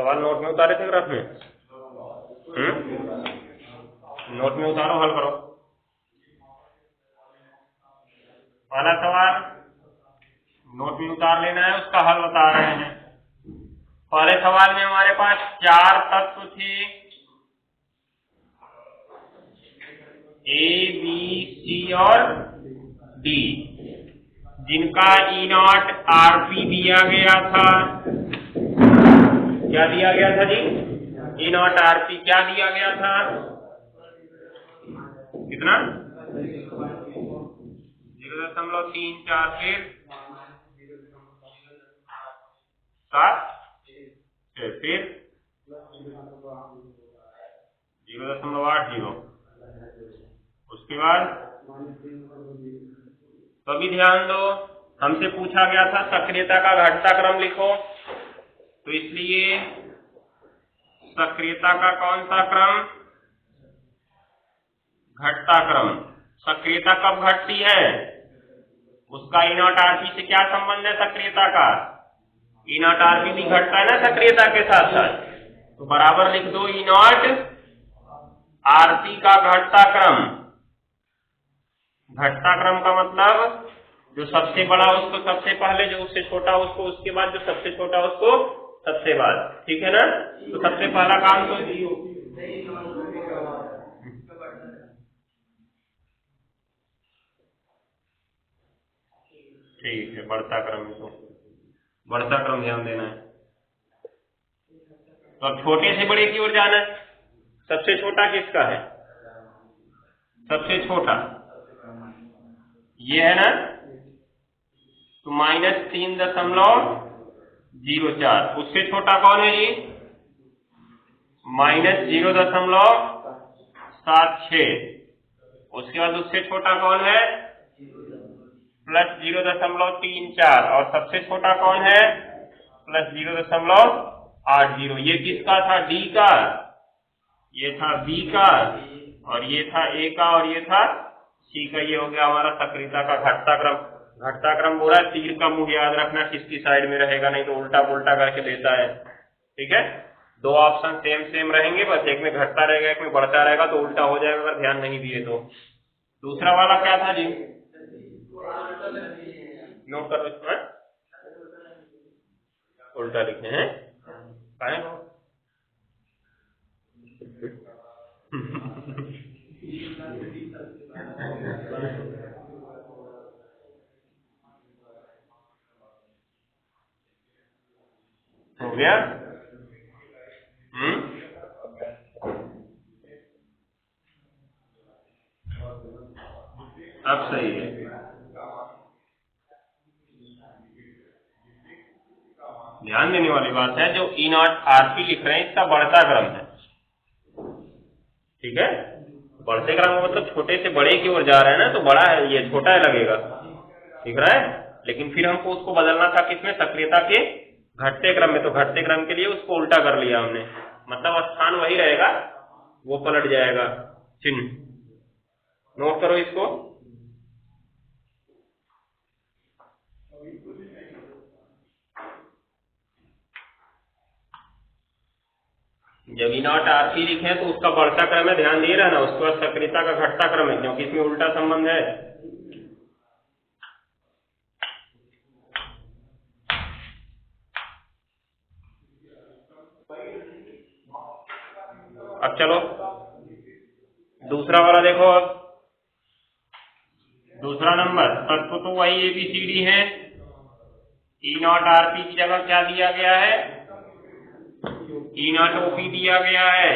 सवाल नोट में उतारे थे ग्राफ में? नोट में उतारो, हल करो। पहला सवाल नोट में उतार लेना है, उसका हल बता रहे हैं। पहले सवाल में हमारे पास 4 तत्व थे, ए बी सी और डी, जिनका E0 RP दिया गया था। क्या दिया गया था जी? E0 RP क्या दिया गया था? कितना? 0.34, फिर 7, फिर 0.80। उसके बाद तो अभी ध्यान दो, हमसे पूछा गया था सक्रियता का घटता क्रम लिखो, तो इसलिए सक्रियता का कौन सा क्रम? घटता क्रम। सक्रियता कब घटती है? उसका E0 RP से क्या संबंध है सक्रियता का? E0 RP भी घटता है ना सक्रियता के साथ साथ, तो बराबर लिख दो E0 RP का घटता क्रम। घटता क्रम का मतलब जो सबसे बड़ा उसको सबसे पहले, जो उससे छोटा उसको उसके बाद, जो सबसे छोटा उसको सबसे बाद, ठीक है ना? तो सबसे पहला काम तो ठीक है, बढ़ता क्रम, तो बढ़ता क्रम ध्यान देना है। तो अब छोटे से बड़े की ओर जाना है। सबसे छोटा किसका है? सबसे छोटा ये है ना, तो -3.04। उससे छोटा कौन है जी? -0.76। उसके बाद उससे छोटा कौन है? +0.34। और सबसे छोटा कौन है? +0.80। ये किसका था? डी का। ये था बी का, और ये था ए का, और ये था सी का। ये हो गया हमारा सक्रियता का घटता क्रम। घटता क्रम बोला, तीर का मुंह याद रखना किसकी साइड में रहेगा, नहीं तो उल्टा पुल्टा करके देता है। ठीक है, 2 ऑप्शन सेम सेम रहेंगे, बस एक में घटता रहेगा एक में बढ़ता रहेगा, तो उल्टा हो जाएगा अगर ध्यान नहीं दिए तो। दूसरा वाला क्या था जी? नोट करो इसमें, उल्टा लिखे हैं। हो गया? अब सही है। ध्यान देने वाली बात है, जो E0 RP लिख रहे हैं इसका बढ़ता क्रम है। ठीक है, बढ़ते क्रम का मतलब छोटे से बड़े की ओर जा रहा है ना, तो बड़ा है, ये छोटा है लगेगा, दिख रहा है। लेकिन फिर हमको उसको बदलना था किसमें? सक्रियता के घटते क्रम में। तो घटते क्रम के लिए उसको उल्टा कर लिया हमने, मतलब स्थान वही रहेगा, वो पलट जाएगा चिन्ह। नोट करो इसको। जब E0 RP लिखे तो उसका बढ़ता क्रम है, ध्यान दिए रहना। उसके बाद सक्रियता का घटता क्रम है, क्योंकि इसमें उल्टा संबंध है। अब चलो दूसरा वाला देखो। अब दूसरा नंबर तत्व तो वही ABCD है। E0 RP की जगह क्या दिया गया है? E0 OP दिया गया है।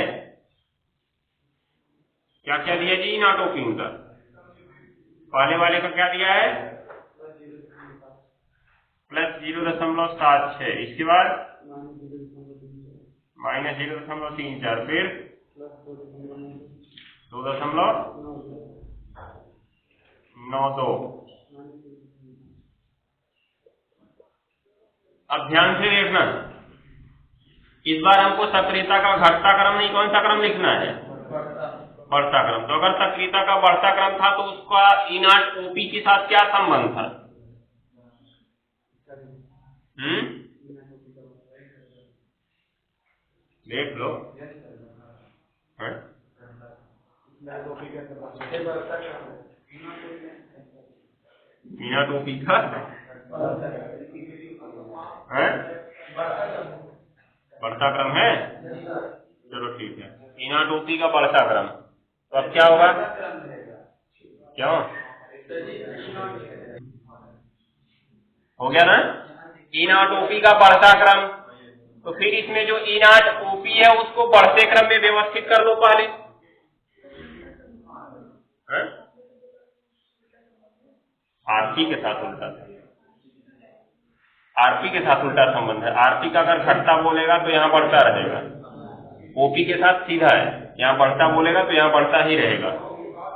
क्या क्या दिया जी? E0 OP उनका। पहले वाले का क्या दिया है? +0.76। इसके बाद -0.34, फिर 2.92। अब ध्यान से देखना, इस बार हमको सक्रियता का घटता क्रम नहीं, कौन सा क्रम लिखना है? बढ़ता क्रम। तो अगर सक्रियता का बढ़ता क्रम था तो उसका E0 OP के साथ क्या संबंध था? देख लो। हैं? मीना टोपी का है बढ़ता क्रम है। चलो ठीक है, मीना टोपी का बढ़ता क्रम। तो अब क्या होगा? क्यों हो गया ना? ई नॉट ओपी का बढ़ता क्रम। तो फिर इसमें जो ई नॉट ओपी है उसको बढ़ते क्रम में व्यवस्थित कर लो पहले। आरपी के साथ उल्टा, आरपी के साथ उल्टा संबंध है। आरपी का अगर घटता बोलेगा तो यहाँ बढ़ता रहेगा, ओपी के साथ सीधा है, यहाँ बढ़ता बोलेगा तो यहाँ बढ़ता ही रहेगा।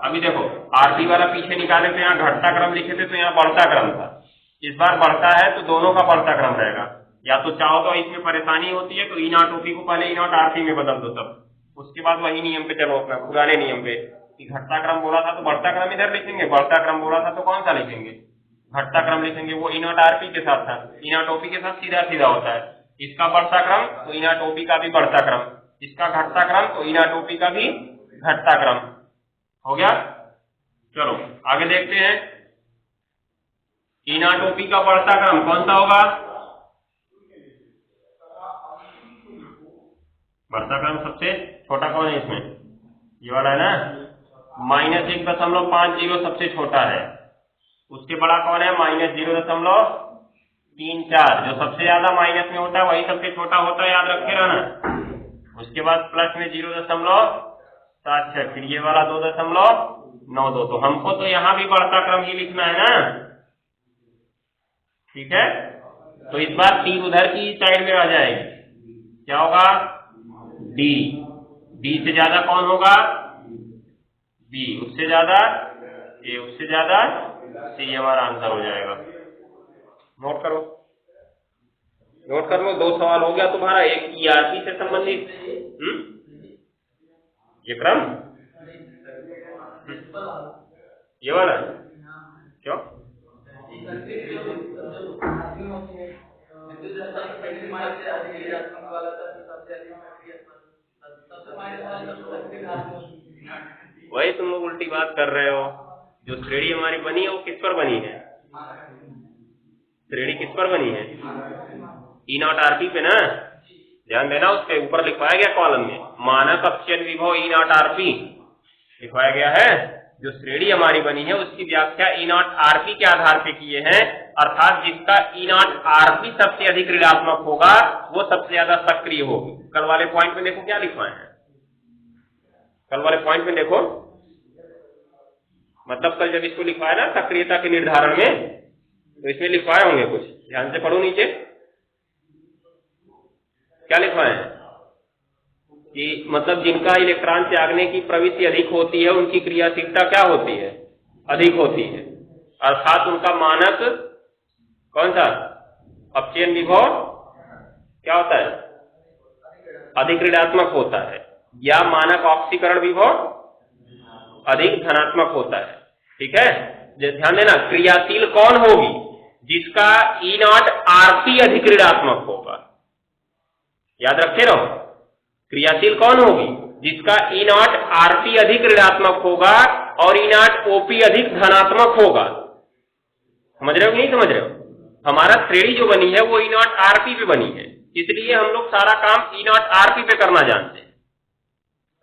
अभी देखो आरपी वाला पीछे निकाले तो यहाँ घटता क्रम लिखे थे, तो यहाँ बढ़ता क्रम था। इस बार बढ़ता है तो दोनों का बढ़ता क्रम रहेगा। या तो चाहो तो इसमें परेशानी होती है तो ई नॉट ओपी को पहले ई नॉट आरपी में बदल दो, तब उसके बाद वही नियम पे चलो, अपना पुराने नियम पे कि घटता क्रम बोला था तो बढ़ता क्रम इधर लिखेंगे, बढ़ता क्रम बोला था तो कौन सा लिखेंगे? घटता क्रम लिखेंगे। वो ई नॉट आरपी के साथ था, ई नॉट ओपी के साथ सीधा सीधा होता है। इसका बढ़ता क्रम तो ई नॉट ओपी का भी बढ़ता क्रम, इसका घटता क्रम तो ई नॉट ओपी का भी घटता क्रम। हो गया? चलो आगे देखते हैं। ई नॉट ओपी का बढ़ता क्रम कौन सा होगा? बढ़ता क्रम सबसे छोटा कौन है इसमें? ये वाला है ना, -1.50 सबसे छोटा है। उसके बड़ा कौन है? -0.34। जो सबसे ज्यादा माइनस में होता है वही सबसे छोटा होता है, याद रखे रहना। उसके बाद प्लस में 0.76, फिर ये वाला 2.92। तो हमको तो यहाँ भी बढ़ता क्रम ही लिखना है ना, ठीक है? तो इस बार तीर उधर की साइड में आ जाएगी। क्या होगा? डी। डी से ज्यादा कौन होगा? बी। उससे ज्यादा ए, उससे ज्यादा सी। हमारा आंसर हो जाएगा। नोट करो, नोट कर लो। 2 सवाल हो गया तुम्हारा। एक ईआरपी से संबंधित ये क्रम, ये वाला क्यों? वही तुम लोग उल्टी बात कर रहे हो। जो श्रेणी हमारी बनी है वो किस पर बनी है? श्रेणी किस पर बनी है? ई नॉट आरपी पे ना। ध्यान देना, उसके ऊपर लिखवाया गया कॉलम में मानक अपचयन विभव ई नॉट आरपी लिखवाया गया है। जो श्रेणी हमारी बनी है उसकी व्याख्या ई नॉट आरपी के आधार पे किए हैं, अर्थात जिसका ई नॉट आरपी सबसे अधिक ऋणात्मक होगा वो सबसे ज्यादा सक्रिय होगी। कल वाले पॉइंट में देखो क्या लिखवाए हैं, कल वाले पॉइंट में देखो, मतलब कल जब इसको लिखवाया ना सक्रियता के निर्धारण में, तो इसमें लिखवाए होंगे कुछ, ध्यान से पढ़ो नीचे क्या लिखवाए हैं कि मतलब जिनका इलेक्ट्रॉन त्यागने की प्रवृत्ति अधिक होती है उनकी क्रियाशीलता क्या होती है? अधिक होती है, अर्थात उनका मानक कौन सा अपचयन विभव क्या होता है? अधिक ऋणात्मक होता है, या मानक ऑक्सीकरण विभव अधिक धनात्मक होता है। ठीक है, ध्यान देना, क्रियाशील कौन होगी? जिसका ई नॉट आरपी अधिक ऋणात्मक होगा। याद रखे रहो, क्रियाशील कौन होगी? जिसका ई नॉट आरपी अधिक ऋणात्मक होगा और ई नॉट ओपी अधिक धनात्मक होगा। समझ रहे हो कि नहीं समझ रहे हो? हमारा श्रेणी जो बनी है वो ई नॉट आरपी पे बनी है, इसलिए हम लोग सारा काम ई नॉट आरपी पे करना जानते हैं।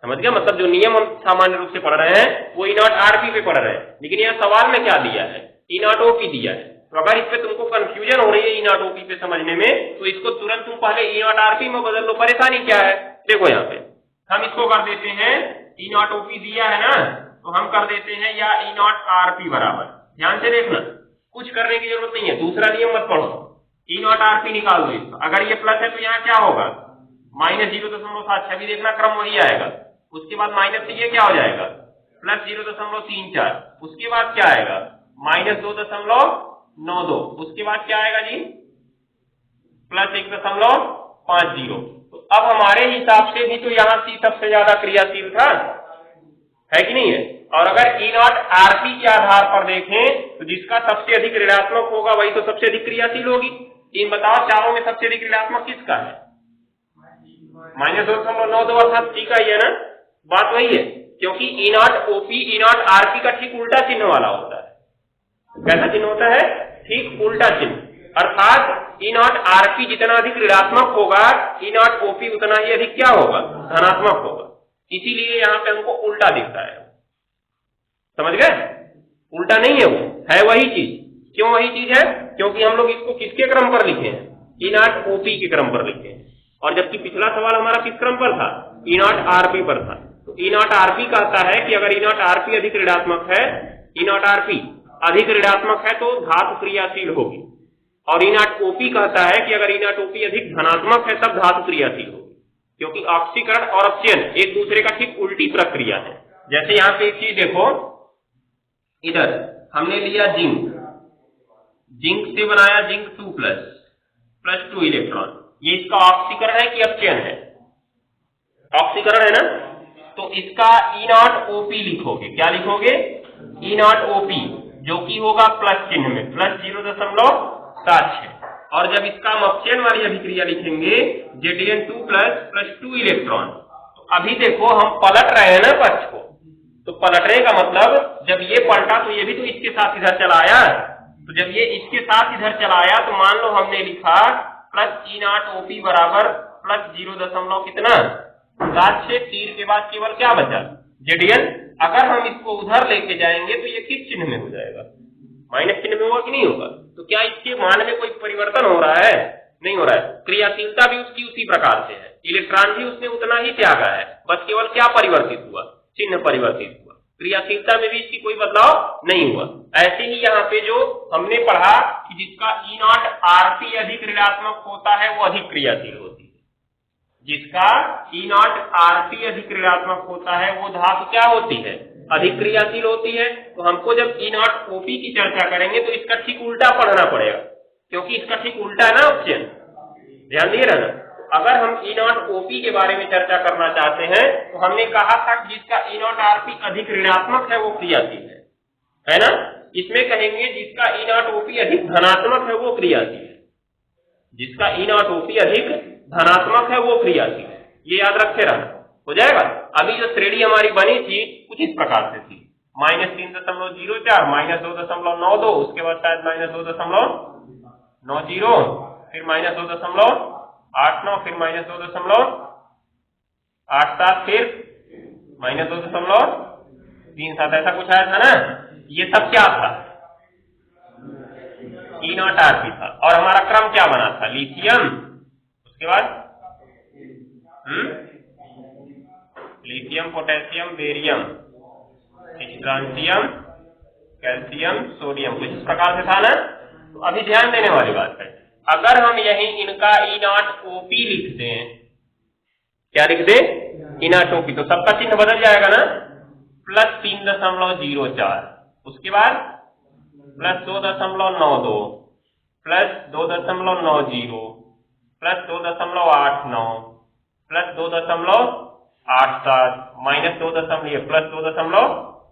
समझ गया? मतलब जो नियम हम सामान्य रूप से पढ़ रहे हैं वो ई नॉट आरपी पे पढ़ रहे हैं, लेकिन यह सवाल में क्या दिया है? ई नॉट ओपी दिया है। तो अगर इस पे तुमको कंफ्यूजन हो रही है ई नॉट ओपी पे समझने में, तो इसको तुरंत तुम पहले ई नॉट आरपी में बदल लो। परेशानी क्या है? देखो यहाँ पे हम इसको कर देते हैं, ई नॉट ओपी दिया है ना, तो हम कर देते हैं या ई नॉट आरपी बराबर, ध्यान से देखना, कुछ करने की जरूरत नहीं है, दूसरा नियम मत पढ़ो, ई नॉट आरपी निकाल दो इसका। अगर ये प्लस है तो यहाँ क्या होगा? -0.7, भी देखना क्रम वही आएगा। उसके बाद माइनस से ये क्या हो जाएगा? +0.34। उसके बाद क्या आएगा? -2.92। उसके बाद क्या आएगा जी? +1.50। तो अब हमारे हिसाब से भी तो यहाँ सी सबसे ज्यादा क्रियाशील था, है कि नहीं है? और अगर ई नॉट आरपी के आधार पर देखें तो जिसका सबसे अधिक ऋणात्मक होगा वही तो सबसे अधिक क्रियाशील होगी। इन बताओ चारों में सबसे अधिक ऋणात्मक किसका है? -2.92 अर्थात सी का ही है ना, बात वही है, क्योंकि E not OP E not RP का ठीक उल्टा चिन्ह वाला होता है। कैसा चिन्ह होता है? ठीक उल्टा चिन्ह, अर्थात ई नॉट आरपी जितना अधिक ऋणात्मक होगा, ई नॉट ओपी उतना ही अधिक क्या होगा? धनात्मक होगा। इसीलिए यहाँ पे हमको उल्टा दिखता है। समझ गए? उल्टा नहीं है, वो है वही चीज। क्यों वही चीज है? क्योंकि हम लोग इसको किसके क्रम पर लिखे हैं? ई नॉट ओपी के क्रम पर लिखे हैं, और जबकि पिछला सवाल हमारा किस क्रम पर था? ई नॉट आरपी पर था। तो ई नॉट आरपी कहता है कि अगर ई नॉट आरपी अधिक ऋणात्मक है, ई नॉट आरपी अधिक ऋणात्मक है तो धातु क्रियाशील होगी, और ई नॉट ओपी कहता है कि अगर ई नॉट ओपी अधिक धनात्मक है तब धातु क्रियाशील होगी, क्योंकि ऑक्सीकरण और अपचयन एक दूसरे का ठीक उल्टी प्रक्रिया है। जैसे यहाँ पे एक चीज देखो, इधर हमने लिया जिंक, जिंक से बनाया जिंक 2+, +2 इलेक्ट्रॉन, ये इसका ऑक्सीकरण है कि अपचयन है? ऑक्सीकरण है ना, तो इसका ई नॉट ओपी लिखोगे। क्या लिखोगे? ई नॉट ओपी, जो कि होगा प्लस चिन्ह में, +0.76, और जब इसका हम अपचयन वाली अभिक्रिया लिखेंगे Zn2++2 इलेक्ट्रॉन। तो अभी देखो हम पलट रहे हैं ना पक्ष को, तो पलटने का मतलब जब ये पलटा तो ये भी तो इसके साथ इधर चला आया, तो जब ये इसके साथ इधर चला आया तो मान लो हमने लिखा प्लस ई नॉट ओपी बराबर +0 कितना 7 तीर के बाद केवल क्या बचा? Zn। अगर हम इसको उधर लेके जाएंगे तो ये किस चिन्ह में हो जाएगा? माइनस चिन्ह में होगा कि नहीं होगा? तो क्या इसके मान में कोई परिवर्तन हो रहा है? नहीं हो रहा है। क्रियाशीलता भी उसकी उसी प्रकार से है, इलेक्ट्रॉन भी उसने उतना ही त्यागा है, बस केवल क्या परिवर्तित हुआ? चिन्ह परिवर्तित हुआ। क्रियाशीलता में भी इसकी कोई बदलाव नहीं हुआ। ऐसे ही यहाँ पे जो हमने पढ़ा कि जिसका ई नॉट आरपी अधिक ऋणात्मक होता है वो अधिक क्रियाशील होती है, जिसका ई नॉट आरपी अधिक ऋणात्मक होता है वो धातु क्या होती है? अधिक क्रियाशील होती है। तो हमको जब ई नॉट ओपी की चर्चा करेंगे तो इसका ठीक उल्टा पढ़ना पड़ेगा, क्योंकि इसका ठीक उल्टा है ना ऑप्शन, ध्यान दिए रहना। अगर हम ई नॉट ओपी के बारे में चर्चा करना चाहते हैं तो हमने कहा था कि जिसका ई नॉट आरपी अधिक ऋणात्मक है वो क्रियाशील है ना? इसमें कहेंगे जिसका ई नॉट ओपी अधिक धनात्मक है वो क्रियाशील है, जिसका ई नॉट ओपी अधिक धनात्मक है वो क्रियाशील है। ये याद रखे रहना, हो जाएगा। अभी जो श्रेणी हमारी बनी थी कुछ इस प्रकार से थी, -3.04, -2.92, उसके बाद शायद -2.90, फिर -2.89, फिर -2.87, फिर -2.37, ऐसा कुछ आया था ना। ये सब क्या था? ई नॉट आरपी था, और हमारा क्रम क्या बना था? लिथियम, उसके बाद lithium, potassium, barium, strontium, calcium, sodium, कुछ इस प्रकार से था ना। तो अभी ध्यान देने वाली बात है, अगर हम यही इनका ई नॉट ओपी लिख दें, क्या लिख दें? ई नॉट ओपी, तो सबका चिन्ह बदल जाएगा ना, +3.04, उसके बाद +2.92, +2.90, +2.89, +2.87,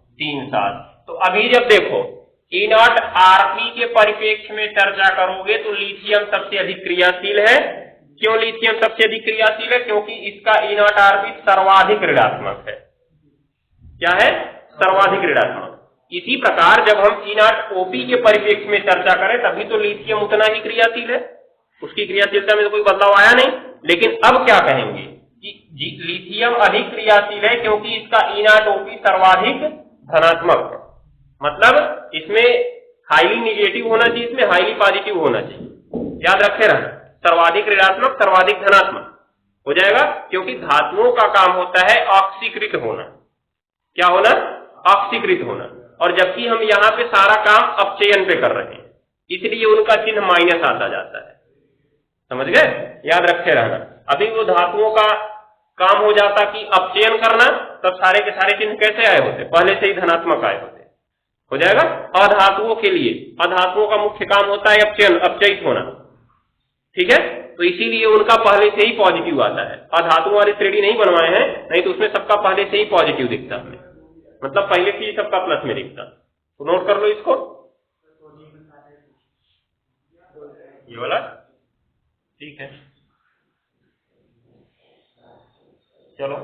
-2.37। तो अभी जब देखो ई नॉट आरपी के परिप्रेक्ष्य में चर्चा करोगे तो लिथियम सबसे अधिक क्रियाशील है। क्यों लिथियम सबसे अधिक क्रियाशील है? क्योंकि इसका ई नॉट आरपी सर्वाधिक ऋणात्मक है। क्या है? सर्वाधिक ऋणात्मक। इसी प्रकार जब हम ई नॉट ओपी के परिप्रेक्ष्य में चर्चा करें तभी तो लिथियम उतना ही क्रियाशील है, उसकी क्रियाशीलता में तो कोई बदलाव आया नहीं। लेकिन अब क्या कहेंगे कि लिथियम अधिक क्रियाशील है क्योंकि इसका ई नॉट ओपी सर्वाधिक धनात्मक है, मतलब इसमें हाईली निगेटिव होना चाहिए, इसमें हाईली पॉजिटिव होना चाहिए। याद रखे रहना, सर्वाधिक ऋणात्मक सर्वाधिक धनात्मक हो जाएगा, क्योंकि धातुओं का काम होता है ऑक्सीकृत होना। क्या होना? ऑक्सीकृत होना। और जबकि हम यहाँ पे सारा काम अपचयन पे कर रहे हैं, इसलिए उनका चिन्ह माइनस आता जाता है। समझ गए? याद रखे रहना। अभी वो धातुओं का काम हो जाता कि अपचयन करना, तब सारे के सारे चिन्ह कैसे आए होते? पहले से ही धनात्मक आए होते। हो जाएगा। अधातुओं के लिए, अधातुओं का मुख्य काम होता है अपचयन, अपचयित होना, ठीक है? तो इसीलिए उनका पहले से ही पॉजिटिव आता है। अधातुओं वाली श्रेणी नहीं बनवाए हैं, नहीं तो उसमें सबका पहले से ही पॉजिटिव दिखता है, मतलब पहले से ही सबका प्लस में दिखता। तो नोट कर लो इसको, ये वाला, ठीक है। चलो,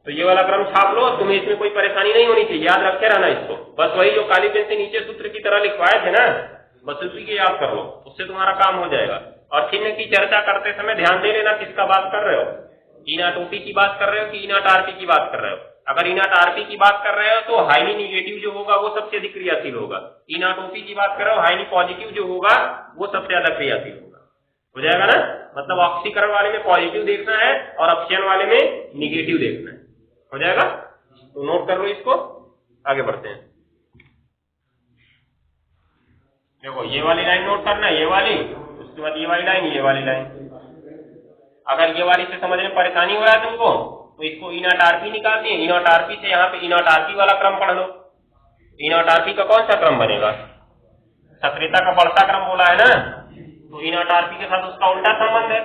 तो ये वाला क्रम छाप लो, तुम्हें इसमें कोई परेशानी नहीं होनी चाहिए, याद रखे रहना इसको। बस वही जो काली पेन से नीचे सूत्र की तरह लिखवाए थे ना, बस उसी के याद कर लो, उससे तुम्हारा काम हो जाएगा। और चिन्ह की चर्चा करते समय ध्यान दे लेना किसका बात कर रहे हो, ई नॉट ओपी की बात कर रहे हो कि ई नॉट आरपी की बात कर रहे हो। अगर ई नॉट आरपी की बात कर रहे हो तो हाईली निगेटिव जो होगा वो सबसे अधिक क्रियाशील होगा। ई नॉट ओपी की बात कर रहे हो, हाईली पॉजिटिव जो होगा वो सबसे ज्यादा क्रियाशील होगा। हो जाएगा ना, मतलब ऑक्सीकरण वाले में पॉजिटिव देखना है और अपचयन वाले में निगेटिव देखना है। हो जाएगा, तो नोट कर लो इसको, आगे बढ़ते हैं। देखो ये वाली लाइन नोट करना है, ये वाली, उसके बाद ये वाली लाइन, ये वाली लाइन। अगर ये वाली से समझने में परेशानी हो रहा है तुमको तो इसको ई नॉट आरपी निकालनी है। ई नॉट आरपी से यहाँ पे ई नॉट आरपी वाला क्रम पढ़ लो। ई नॉट आरपी का कौन सा क्रम बनेगा, सक्रियता का बढ़ता क्रम बोला है ना, तो ई नॉट आरपी के साथ उसका उल्टा संबंध है।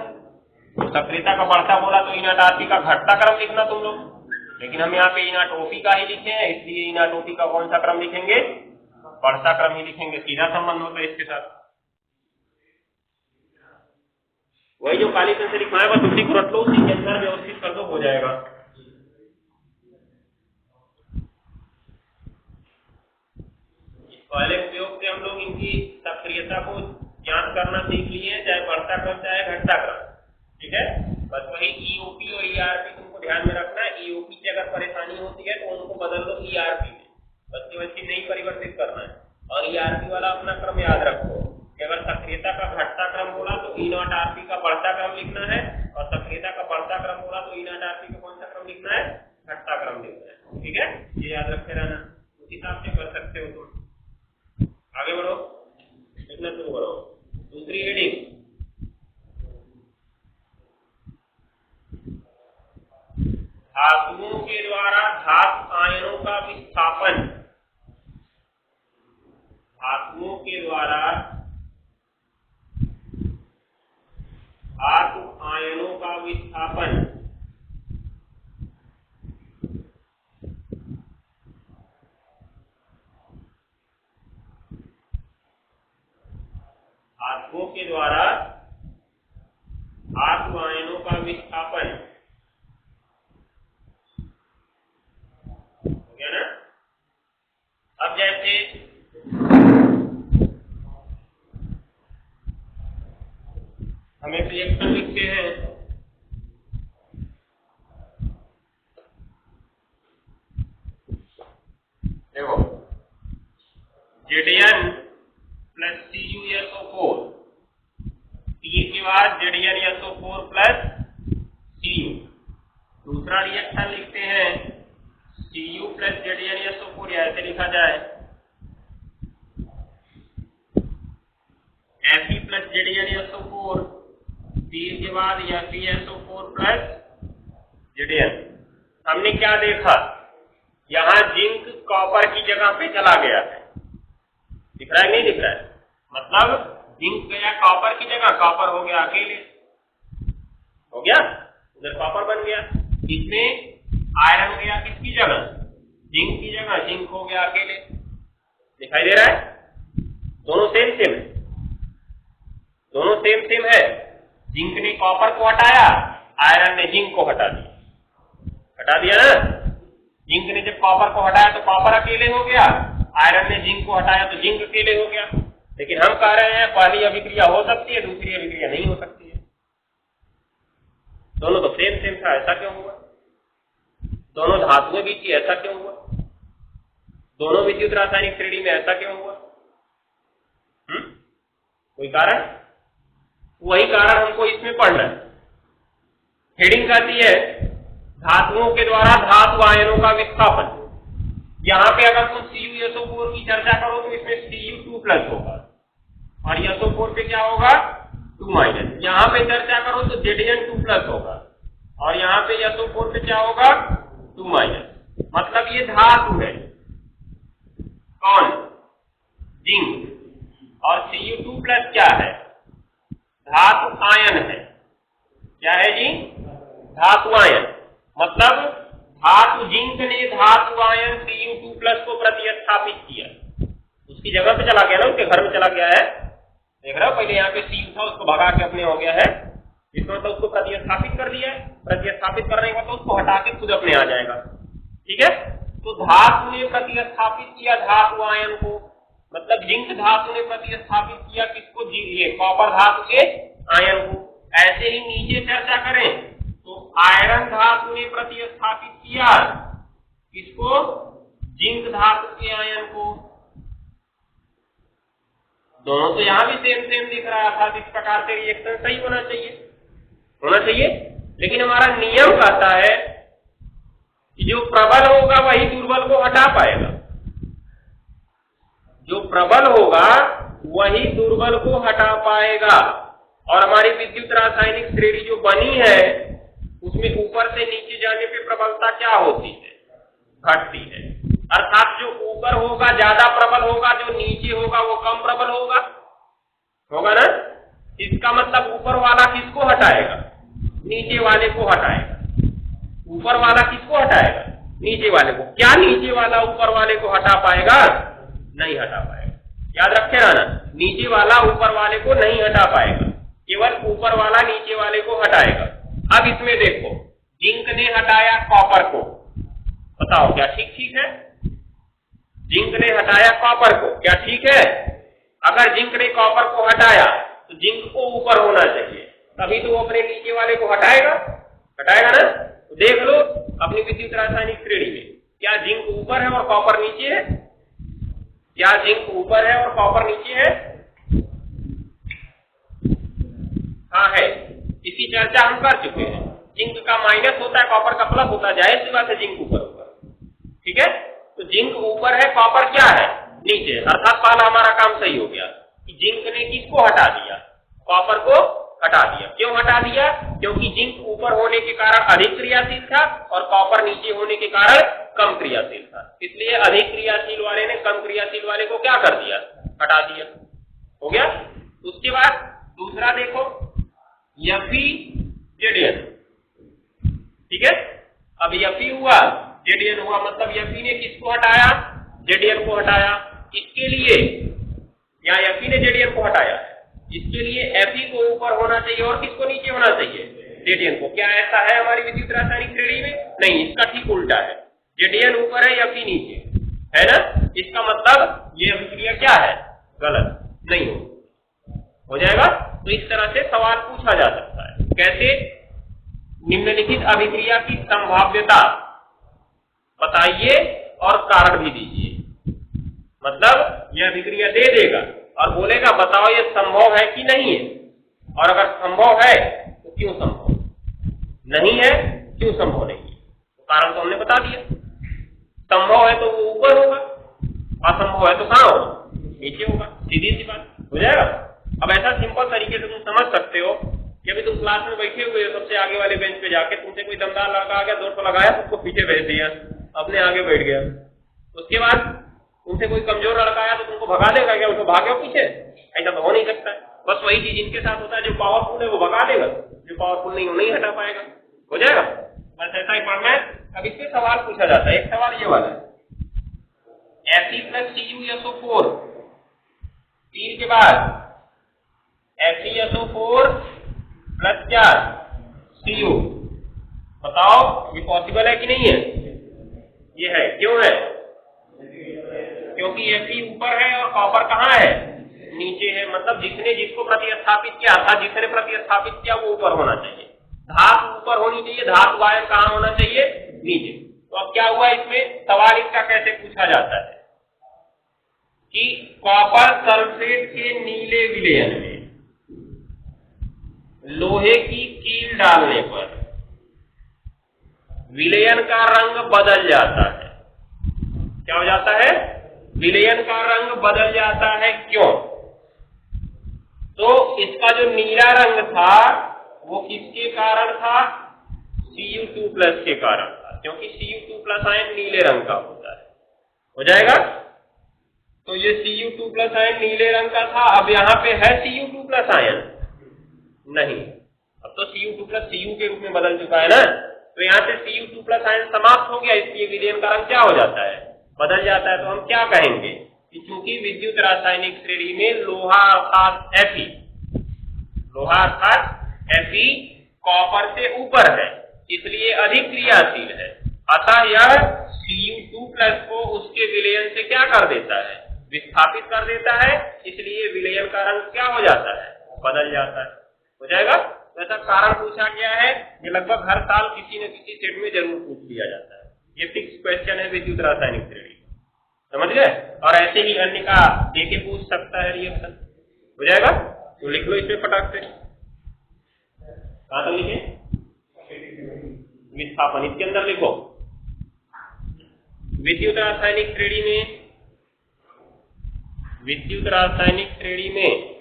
तो सक्रियता का बढ़ता बोला तो ई नॉट आरपी का घटता क्रम लिखना तुम लोग, लेकिन हम यहाँ पे ई नॉट ओपी का ही लिखे हैं, इसलिए ई नॉट ओपी का कौन सा क्रम लिखेंगे, बढ़ता क्रम ही लिखेंगे, सीधा संबंध होता है इसके साथ। वही जो काली पेन से लिखना है बस उसी को रट लो, उसी के अंदर व्यवस्थित कर दो, हो जाएगा। पहले उपयोग से हम लोग इनकी सक्रियता को जांच करना सीख लिए हैं, चाहे बढ़ता क्रम चाहे घटता क्रम, ठीक है। बस वही ईओपी और ईआरपी तुमको ध्यान में रखना है। ईओपी से अगर परेशानी होती है तो उनको बदल दो ईआरपी में, बस केवल नहीं परिवर्तित करना है। और ईआरपी वाला अपना क्रम याद रखो कि अगर सक्रियता का घटता क्रम बोला तो ई नॉट आरपी का बढ़ता क्रम लिखना है, और सक्रियता का बढ़ता क्रम बोला तो ई नॉट आरपी का कौन सा क्रम लिखना है, घटता क्रम लिखना है, ठीक है। ये याद रखे रहना, उस हिसाब से कर सकते हो तुम। आगे बढ़ो, लिखना शुरू करो। दूसरी हेडिंग, धातुओं के द्वारा धातु आयनों का विस्थापन। धातुओं के द्वारा धातु आयनों का विस्थापन। धातुओं के द्वारा धातु आयनों का विस्थापन, हो गया ना। अब जैसे हम एक रिएक्शन लिखते हैं, देखो Zn प्लस CuSO4, तीन के बाद ZnSO4 प्लस Cu। दूसरा रिएक्शन लिखते हैं Cu प्लस ZnSO4, ऐसे लिखा जाए Fe प्लस ZnSO4, तीन के बाद FeSO4 प्लस Zn। हमने क्या देखा, यहां जिंक कॉपर की जगह पे चला गया है, दिख रहा है नहीं दिख रहा है, मतलब जिंक गया कॉपर की जगह, कॉपर हो गया अकेले, हो गया उधर कॉपर बन गया। इसमें आयरन गया किसकी जगह, जिंक की जगह, जिंक हो गया अकेले, दिखाई दे रहा है। दोनों सेम सेम है, दोनों सेम सेम है। जिंक ने कॉपर को हटाया, आयरन ने जिंक को हटा दिया ना। जिंक ने जब कॉपर को हटाया तो कॉपर अकेले हो गया, आयरन ने जिंक को हटाया तो जिंक अकेले हो गया। लेकिन हम कह रहे हैं पहली अभिक्रिया हो सकती है, दूसरी अभिक्रिया नहीं हो सकती है। दोनों तो सेम सेम था, ऐसा क्यों हुआ। दोनों धातुएं भी थी, ऐसा क्यों हुआ। दोनों विद्युत रासायनिक श्रेणी में, ऐसा क्यों हुआ। कोई कारण, वही कारण हमको इसमें पढ़ना है। हेडिंग कहती है धातुओं के द्वारा धातु आयनों का विस्थापन। यहां पे अगर तुम CuSO4 की चर्चा करो तो इसमें Cu2 प्लस होगा और SO4 पे क्या होगा 2 माइनस। यहां पे चर्चा करो तो Zn2 प्लस होगा और यहां पे SO4 पे क्या होगा 2 माइनस। मतलब ये धातु है, कौन, जिंक, और Cu2 प्लस क्या है, धातु आयन है। क्या है जी, धातु आयन। मतलब धातु जिंक ने धातु आयन Cu2 प्लस को प्रतिस्थापित किया, उसकी जगह पे चला गया ना, उसके घर में चला गया है। देख रहे हो, पहले यहाँ पे Cu था, उसको भगा के अपने हो गया है इसका मतलब उसको प्रतिस्थापित कर दिया है, प्रतिस्थापित करने के बाद तो उसको हटा के खुद अपने आ जाएगा। ठीक है, तो धातु ने प्रतिस्थापित किया धातु आयन को, मतलब जिंक धातु ने प्रतिस्थापित किया किसको, ये कॉपर धातु के आयन को। ऐसे ही नीचे चर्चा करें तो आयरन धातु ने प्रतिस्थापित किया किसको, जिंक धातु के आयन को। दोनों तो यहां भी सेम सेम दिख रहा था, इस प्रकार से रिएक्शन सही होना चाहिए। लेकिन हमारा नियम कहता है कि जो प्रबल होगा वही दुर्बल को हटा पाएगा, जो प्रबल होगा वही दुर्बल को हटा पाएगा। और हमारी विद्युत रासायनिक श्रेणी जो बनी है उसमें ऊपर से नीचे जाने पे प्रबलता क्या होती है, घटती है। अर्थात जो ऊपर होगा ज्यादा प्रबल होगा, जो नीचे होगा वो कम प्रबल होगा ना। इसका मतलब ऊपर वाला किसको हटाएगा, नीचे वाले को हटाएगा। ऊपर वाला किसको हटाएगा, नीचे वाले को। क्या नीचे वाला ऊपर वाले को हटा पाएगा, नहीं हटा पाएगा। याद रखे ना, नीचे वाला ऊपर वाले को नहीं हटा पाएगा, केवल ऊपर वाला नीचे वाले को हटाएगा। अब इसमें देखो, जिंक ने हटाया कॉपर को, बताओ क्या ठीक है। जिंक ने हटाया कॉपर को, क्या ठीक है। अगर जिंक ने कॉपर को हटाया तो जिंक को ऊपर होना चाहिए, तभी तो वो अपने नीचे वाले को हटाएगा ना। तो देख लो अपनी विद्युत रासायनिक श्रेणी में, क्या जिंक ऊपर है और कॉपर नीचे है, क्या जिंक ऊपर है और कॉपर नीचे है। हाँ है, इसकी चर्चा हम कर चुके हैं। जिंक का माइनस होता है, कॉपर का प्लस होता है, जाहिर सी बात है जिंक ऊपर होगा। ठीक है, तो जिंक ऊपर है, कॉपर क्या है, नीचे। अर्थात पहला हमारा काम सही हो गया कि जिंक ने किसको हटा दिया, कॉपर को हटा दिया। क्यों हटा दिया, क्योंकि जिंक ऊपर होने के कारण अधिक क्रियाशील था और कॉपर नीचे होने के कारण कम क्रियाशील था। इसलिए अधिक क्रियाशील वाले ने कम क्रियाशील वाले को क्या कर दिया, हटा दिया। हो गया। उसके बाद दूसरा देखो, Fe/Zn। ठीक है, अब Fe हुआ, Zn हुआ, मतलब Fe ने किसको हटाया, Zn को हटाया। इसके लिए यहाँ Fe ने Zn को हटाया, इसके लिए Fe को ऊपर होना चाहिए और किसको नीचे होना चाहिए, Zn को। क्या ऐसा है हमारी विद्युत रासायनिक श्रेणी में, नहीं, इसका ठीक उल्टा है। Zn ऊपर है, Fe नीचे है ना। इसका मतलब ये अभिक्रिया क्या है, गलत नहीं हो जाएगा। तो इस तरह से सवाल पूछा जा सकता है। कैसे, निम्नलिखित अभिक्रिया की संभाव्यता बताइए और कारण भी दीजिए। मतलब यह अभिक्रिया दे देगा और बोलेगा बताओ ये संभव है कि नहीं है, और अगर संभव है तो क्यों संभव नहीं है, क्यों संभव नहीं है। तो कारण तो हमने बता दिया, संभव है तो वो ऊपर होगा, असंभव है तो कहां होगा, नीचे होगा। सीधी सी बात हो जाएगा। अब ऐसा सिंपल तरीके से तुम समझ सकते हो कि अभी तुम क्लास में बैठे हुए सबसे आगे वाले बेंच पे जाके, तुमसे कोई दमदार लड़का आ गया, दौड़ पर लगाया, तुमको पीछे भेज दिया, अपने आगे बैठ गया। उसके बाद तुमसे कोई कमजोर लड़का आया तो तुमको भगा देगा क्या, उसको भागे पीछे, ऐसा तो हो नहीं सकता है। बस वही चीज इनके साथ होता है, जो पावरफुल है वो भगा देगा, जो पावरफुल नहीं वो नहीं हटा पाएगा। हो जाएगा, बस ऐसा ही पढ़ना है। अब इससे सवाल पूछा जाता है, एक सवाल ये वाला है, Fe+CuSO4, तीन के बाद FeSO4 प्लस क्या, Cu। बताओ ये पॉसिबल है कि नहीं है, ये है। क्यों है, क्योंकि Fe ऊपर है और कॉपर कहाँ है, नीचे है। मतलब जिसने जिसको प्रतिस्थापित किया था, जिसने प्रतिस्थापित किया वो ऊपर होना चाहिए, धातु ऊपर होनी चाहिए, धातु आयन कहाँ होना चाहिए, नीचे। तो अब क्या हुआ, इसमें सवाल इसका कैसे पूछा जाता है कि कॉपर सल्फेट के नीले विलयन में लोहे की कील डालने पर विलयन का रंग बदल जाता है। क्या हो जाता है, विलयन का रंग बदल जाता है। क्यों, तो इसका जो नीला रंग था वो किसके कारण था, Cu2+ के कारण था, क्योंकि Cu2+ आयन नीले रंग का होता है। हो जाएगा। तो ये Cu2+ आयन नीले रंग का था। अब यहाँ पे है Cu2+ आयन नहीं, अब तो Cu2+ Cu के रूप में बदल चुका है ना, तो यहाँ से Cu2+ आयन समाप्त हो गया, इसलिए विलयन का रंग क्या हो जाता है, बदल जाता है। तो हम क्या कहेंगे कि चूंकि विद्युत रासायनिक श्रेणी में लोहा अर्थात Fe, लोहा अर्थात Fe कॉपर से ऊपर है, इसलिए अधिक क्रियाशील है। अतः यह Cu2+ को उसके विलयन से क्या कर देता है, विस्थापित कर देता है, इसलिए विलयन का रंग क्या हो जाता है, बदल जाता है। हो जाएगा। ऐसा कारण पूछा गया है, ये लगभग हर साल किसी न किसी सेट में जरूर पूछ लिया जाता है। ये फिक्स क्वेश्चन है विद्युत रासायनिक श्रेणी, समझ गए। और ऐसे ही अन्य का देके पूछ सकता है रिएक्शन। हो जाएगा। तो लिख लो इसमें फटाक से। कहां तक लिखे, विस्थापन, इसके अंदर लिखो विद्युत रासायनिक श्रेणी में, विद्युत रासायनिक श्रेणी में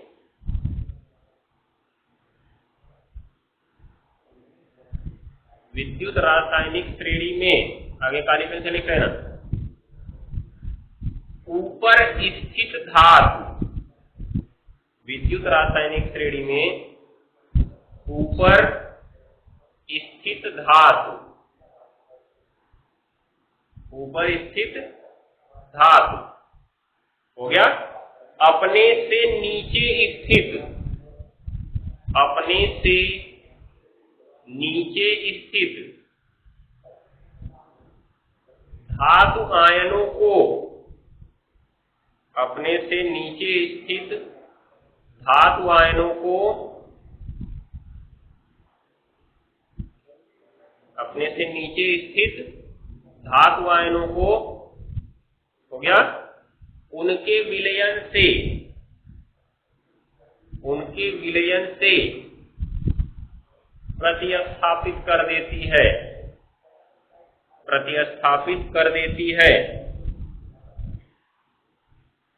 विद्युत रासायनिक श्रेणी में आगे काली पेन से लिख रहे ना, ऊपर स्थित धातु, विद्युत रासायनिक श्रेणी में ऊपर स्थित धातु, ऊपर स्थित धातु हो गया, अपने से नीचे स्थित, अपने से नीचे स्थित धातु आयनों को, अपने से नीचे स्थित धातु आयनों को, अपने से नीचे स्थित धातु आयनों को, हो गया, उनके विलयन से, उनके विलयन से प्रतिस्थापित कर देती है, प्रतिस्थापित कर देती है,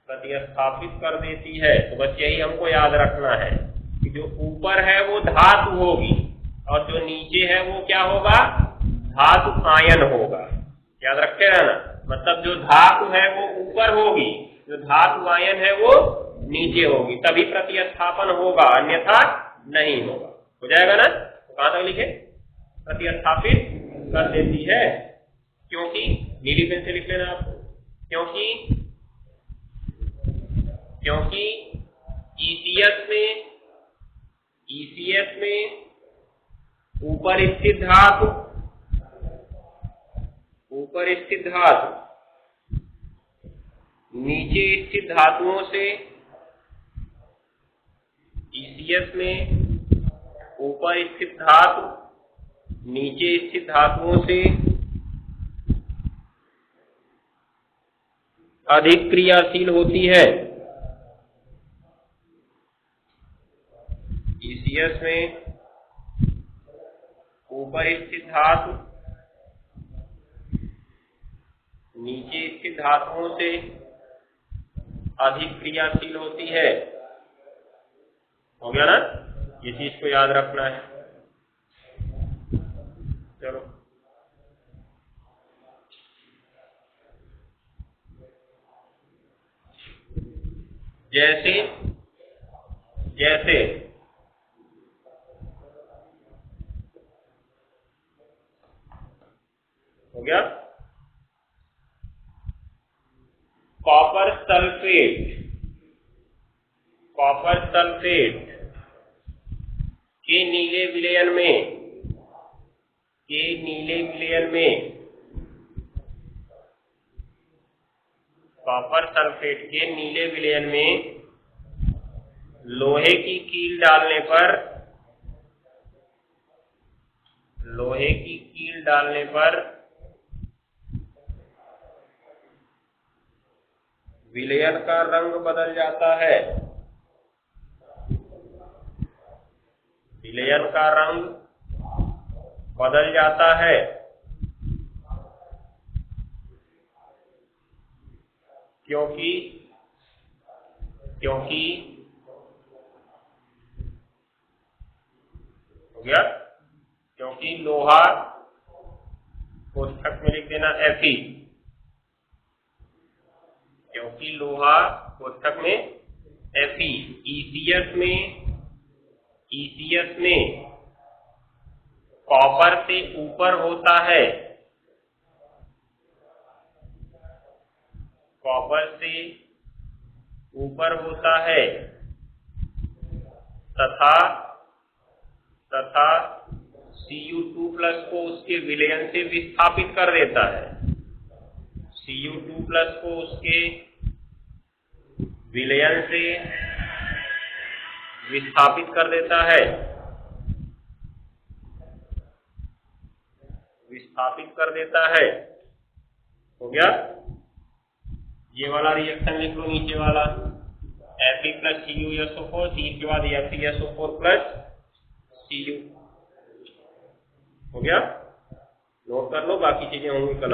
प्रतिस्थापित कर देती है। तो बस यही हमको याद रखना है कि जो ऊपर है वो धातु होगी और जो नीचे है वो क्या होगा, धातु आयन होगा। याद रखते रहना, मतलब जो धातु है वो ऊपर होगी, जो धातु आयन है वो नीचे होगी, तभी प्रतिस्थापन होगा, अन्यथा नहीं होगा। हो जाएगा ना। कहां तक लिखे, प्रतिस्थापित कर देती है, क्योंकि नीली पेन से लिख लेना आप, क्योंकि ईसीएस में ऊपर स्थित धातु, ऊपर स्थित धातु नीचे स्थित धातुओं से, ईसीएस में ऊपर स्थित धातु नीचे स्थित धातुओं से अधिक क्रियाशील होती है। ईसीएस में ऊपर स्थित धातु नीचे स्थित धातुओं से अधिक क्रियाशील होती है। हो गया ना, ये चीज को याद रखना है। चलो जैसे जैसे हो गया, कॉपर सल्फेट, कॉपर सल्फेट के नीले विलयन में, के नीले विलयन में, कॉपर सल्फेट के नीले विलयन में लोहे की कील डालने पर, लोहे की कील डालने पर विलयन का रंग बदल जाता है, विलयन का रंग बदल जाता है, क्योंकि हो गया, क्योंकि लोहा, कोष्ठक में लिख देना Fe, क्योंकि लोहा कोष्ठक में Fe ईसीएस में कॉपर से ऊपर होता है, कॉपर से ऊपर होता है तथा तथा Cu2+ को उसके विलयन से विस्थापित कर देता है। Cu2+ को उसके विलयन से विस्थापित कर देता है, विस्थापित कर देता है। हो गया? ये वाला रिएक्शन लिख लो नीचे वाला, Fe + CuSO4, फिर के बाद FeSO4 + Cu। हो गया? नोट कर लो, बाकी चीजें होंगी कल।